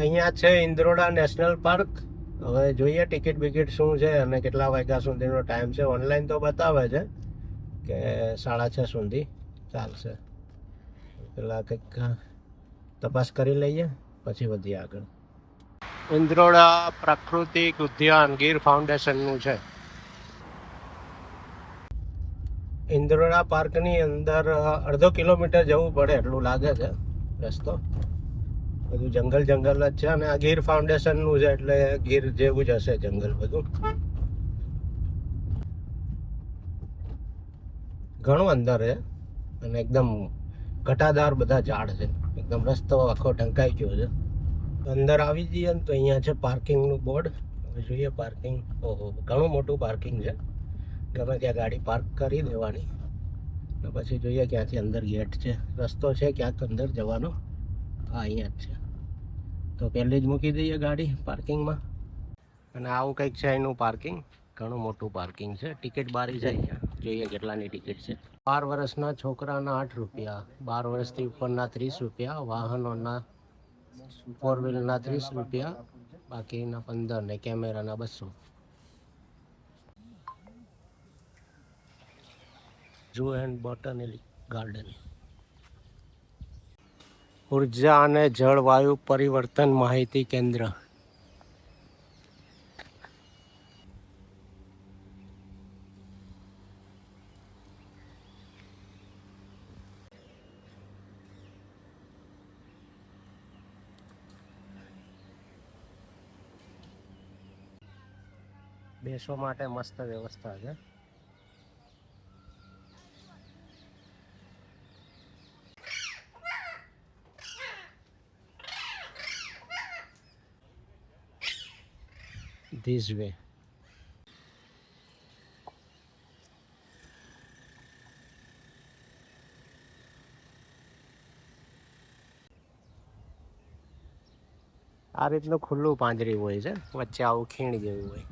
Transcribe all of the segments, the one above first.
અહીંયા છે Indroda national park. હવે જોઈએ ટિકિટ બિકિટ શું છે અને કેટલા વાગ્યા સુધીનો ટાઈમ છે. ઓનલાઈન તો બતાવે છે કે 6:30 સુધી ચાલશે. પેલા કંઈક તપાસ કરી લઈએ પછી વધીએ આગળ. ઇન્દ્રોડા પ્રાકૃતિક ઉદ્યાન ગીર ફાઉન્ડેશનનું છે. ઇન્દ્રોડા પાર્કની અંદર અડધો કિલોમીટર જવું પડે એટલું લાગે છે રસ્તો. બધું જંગલ જંગલ જ છે અને આ ગીર ફાઉન્ડેશનનું છે એટલે ગીર જેવું જ હશે જંગલ બધું. ઘણું અંદર છે અને એકદમ ઘટાદાર બધા ઝાડ છે. એકદમ રસ્તો આખો ઢંકાઈ ગયો છે. અંદર આવી જઈએ ને તો અહીંયા છે પાર્કિંગનું બોર્ડ. હવે જોઈએ પાર્કિંગ. ઓહો, ઘણું મોટું પાર્કિંગ છે. ગમે ત્યાં ગાડી પાર્ક કરી દેવાની. તો પછી જોઈએ ક્યાંથી અંદર ગેટ છે. રસ્તો છે ક્યાંક અંદર જવાનો. હા, અહીંયા જ છે. તો પહેલી જ મૂકી દઈએ ગાડી પાર્કિંગમાં. અને આવું કંઈક છે એનું પાર્કિંગ. ઘણું મોટું પાર્કિંગ છે. ટિકિટ બારી છે અહીંયા. જોઈએ કેટલાની ટિકિટ છે. 12 વર્ષના છોકરાના 8 રૂપિયા, 12 વર્ષથી ઉપરના 30 રૂપિયા, વાહનોના 4 વ્હીલના 30 રૂપિયા, બાકીના 15 ને કેમેરાના 200. Zoo and botanical garden. ઉર્જા અને જળવાયુ પરિવર્તન માહિતી કેન્દ્ર. બેસવા માટે મસ્ત વ્યવસ્થા છે. This way. આ રીતનું ખુલ્લું પાંજરી હોય છે, વચ્ચે આવું ખીણ જેવું હોય.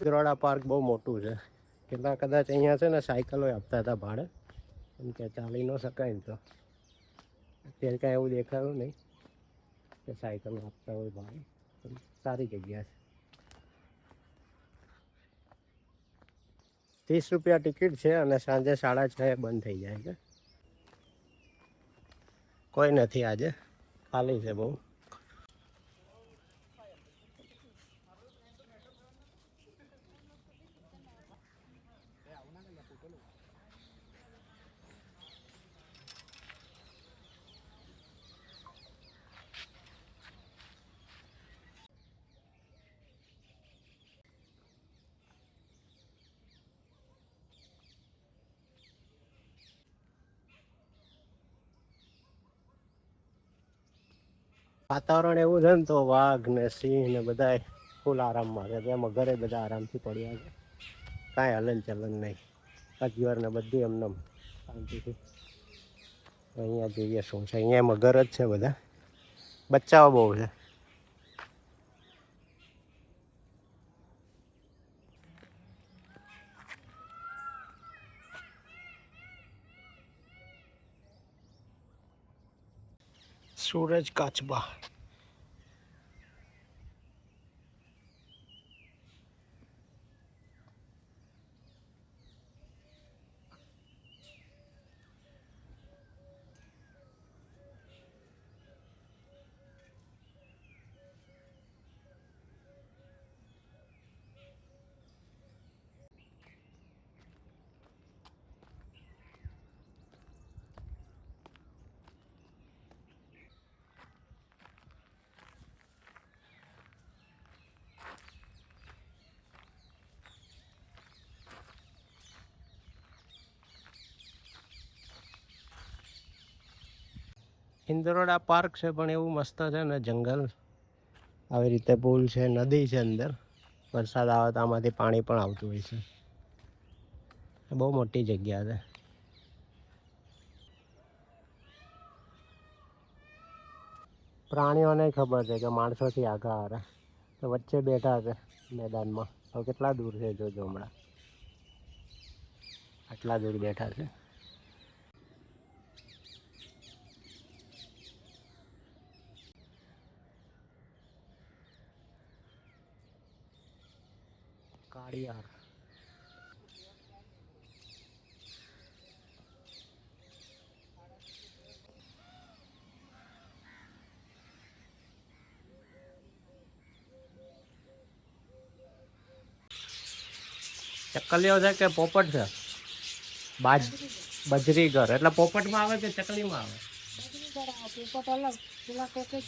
ઇન્દ્રોડા પાર્ક બહુ મોટું છે. કેટલા કદાચ અહીંયા છે ને સાયકલો આપતા હતા ભાડે, એમ કે ચાલી ન શકાય ને તો. અત્યારે કાંઈ એવું દેખાયું નહીં કે સાયકલો આપતા હોય ભાડે. પણ સારી જગ્યા છે. 30 રૂપિયા ટિકિટ છે અને સાંજે 6:30 બંધ થઈ જાય છે. કોઈ નથી આજે, ખાલી છે બહુ. વાતાવરણ એવું છે ને તો વાઘ ને સિંહ ને બધા ફૂલ આરામમાં છે. ત્યાં મગરે બધા આરામથી પડ્યા છે. કાંઈ હલન ચલન નહીં. અજગર ને બધું એમને શાંતિથી. અહીંયા જોઈએ શું છે. અહીંયા મગર જ છે બધા. બચ્ચાઓ બહુ છે. સૂરજ કાચબા. ખિંદરોડા પાર્ક છે પણ એવું મસ્ત છે ને જંગલ, આવી રીતે પુલ છે, નદી છે અંદર, વરસાદ આવે તો આમાંથી પાણી પણ આવતું હોય છે. બહુ મોટી જગ્યા છે. પ્રાણીઓને ખબર છે કે માણસોથી આગળ આવે તો વચ્ચે બેઠા છે મેદાનમાં. તો કેટલા દૂર છે જોજો હમણાં, આટલા દૂર બેઠા છે. કાળિયાર ચકલીઓ છે કે પોપટ છે? બજરીગર એટલે પોપટમાં આવે કે ચકલીમાં આવે? પોપટ અલગ, પેલા પેકેજ.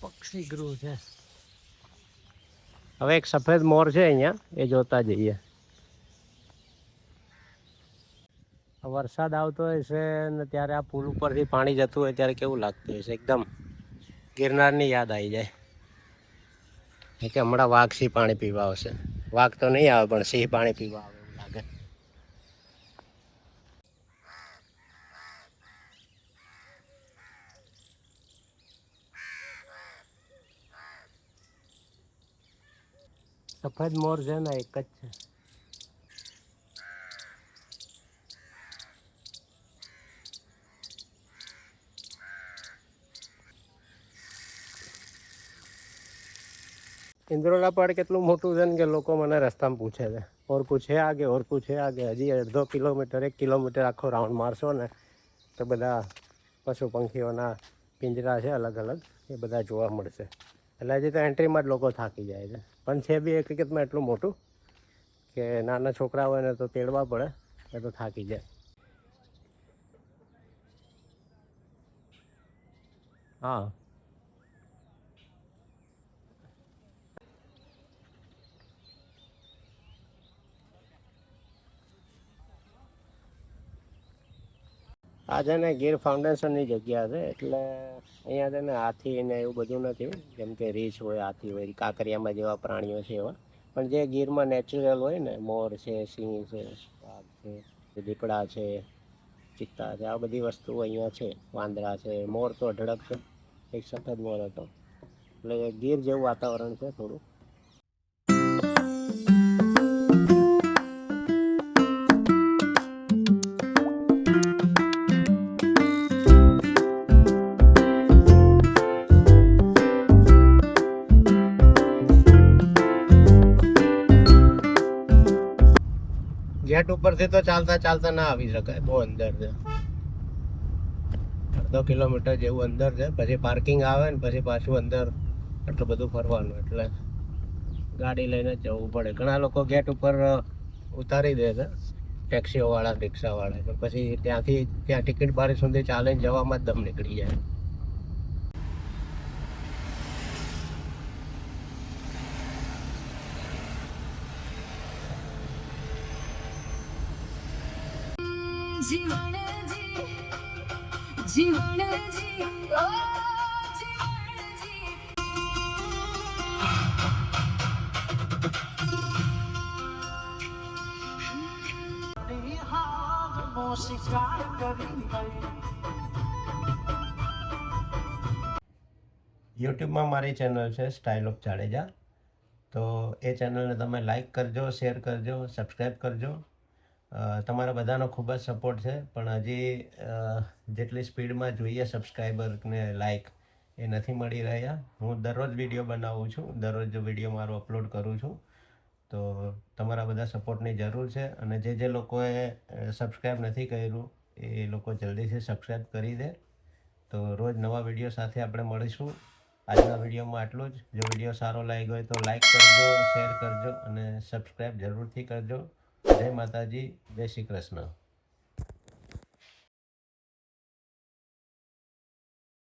પક્ષી ગૃહ છે. હવે એક સફેદ મોર છે અહીંયા, એ જોતા જઈએ. વરસાદ આવતો હોય છે ને ત્યારે આ પુલ ઉપરથી પાણી જતું હોય ત્યારે કેવું લાગતું હોય છે, એકદમ ગિરનારની યાદ આવી જાય. કે હમણાં વાઘ સિંહ પાણી પીવા આવશે. વાઘ તો નહીં આવે પણ સિંહ પાણી પીવા આવે એવું લાગે. સફેદ મોર છે ને એક જ છે. ઇન્દ્રોલા પાડ કેટલું મોટું છે ને કે લોકો મને રસ્તામાં પૂછે છે, ઓર પૂછે આગે, ઓર પૂછે આગે. હજી 1.5 કિલોમીટર 1 કિલોમીટર આખો રાઉન્ડ મારશો ને તો બધા પશુ પંખીઓના પિંજરા છે અલગ અલગ, એ બધા જોવા મળશે. એટલે હજી તો એન્ટ્રીમાં જ લોકો થાકી જાય છે. પણ છે બી હકીકતમાં એટલું મોટું કે નાના છોકરા હોય ને તો તેડવા પડે, એ તો થાકી જાય. હા, આ છે ને ગીર ફાઉન્ડેશનની જગ્યા છે. એટલે અહીંયા છે ને હાથી ને એવું બધું નથી, જેમ કે રીંછ હોય, હાથી હોય, કાંકરિયામાં જેવા પ્રાણીઓ છે એવા. પણ જે ગીરમાં નેચરલ હોય ને, મોર છે, સિંહ છે, વાઘ છે, દીપડા છે, ચિત્તા છે, આ બધી વસ્તુઓ અહીંયા છે. વાંદરા છે, મોર તો અઢળક છે, એક સફેદ મોર હતો. એટલે ગીર જેવું વાતાવરણ છે થોડું. ગેટ ઉપરથી તો ચાલતા ચાલતા ના આવી શકાય, બહુ અંદર છે. 1.5 કિલોમીટર જેવું અંદર છે. પછી પાર્કિંગ આવે ને પછી પાછું અંદર એટલું બધું ફરવાનું, એટલે ગાડી લઈને જ જવું પડે. ઘણા લોકો ગેટ ઉપર ઉતારી દે છે, ટેક્સીઓવાળા, રિક્ષાવાળા. પણ પછી ત્યાંથી ત્યાં ટિકિટ બારી સુધી ચાલીને જવામાં જ દમ નીકળી જાય. યુટ્યુબમાં મારી ચેનલ છે સ્ટાઇલ ઓફ જાડેજા, તો એ ચેનલને તમે લાઈક કરજો, શેર કરજો, સબસ્ક્રાઈબ કરજો. તમારા બધાનો ખૂબ જ સપોર્ટ છે, પણ હજી જેટલી સ્પીડમાં જોઈએ સબસ્ક્રાઈબરને લાઈક એ નથી મળી રહ્યા. હું દરરોજ વિડીયો બનાવું છું, દરરોજ વિડીયો મારો અપલોડ કરું છું. તો તમારા બધા સપોર્ટની જરૂર છે. અને જે લોકોએ સબસ્ક્રાઈબ નથી કર્યું એ લોકો જલ્દીથી સબસ્ક્રાઈબ કરી દે. તો રોજ નવા વિડીયો સાથે આપણે મળીશું. આજના વિડીયોમાં આટલું જ. જો વિડીયો સારો લાગ્યો હોય તો લાઈક કરજો, શેર કરજો અને સબસ્ક્રાઈબ જરૂરથી કરજો. જય માતાજી, જય શ્રી કૃષ્ણ.